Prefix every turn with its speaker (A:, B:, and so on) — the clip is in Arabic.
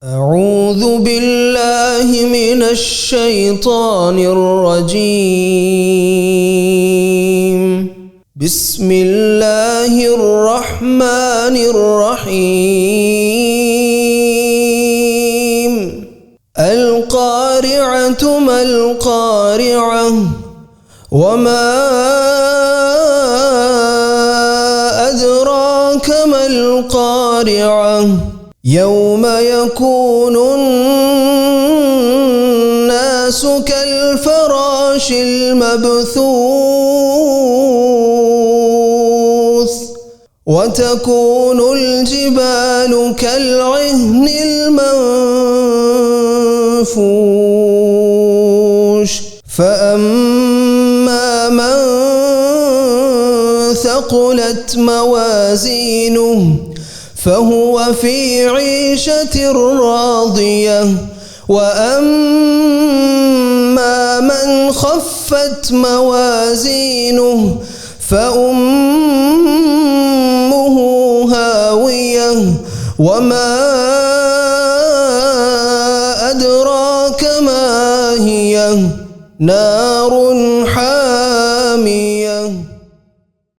A: أعوذ بالله من الشيطان الرجيم. بسم الله الرحمن الرحيم. القارعة ما القارعة وما أدراك ما القارعة يوم يكون الناس كالفراش المبثوث وتكون الجبال كالعهن المنفوش فأما من ثقلت موازينه فهو في عيشة راضية وأما من خفت موازينه فأمه هاوية وما أدراك ما هي نار حامية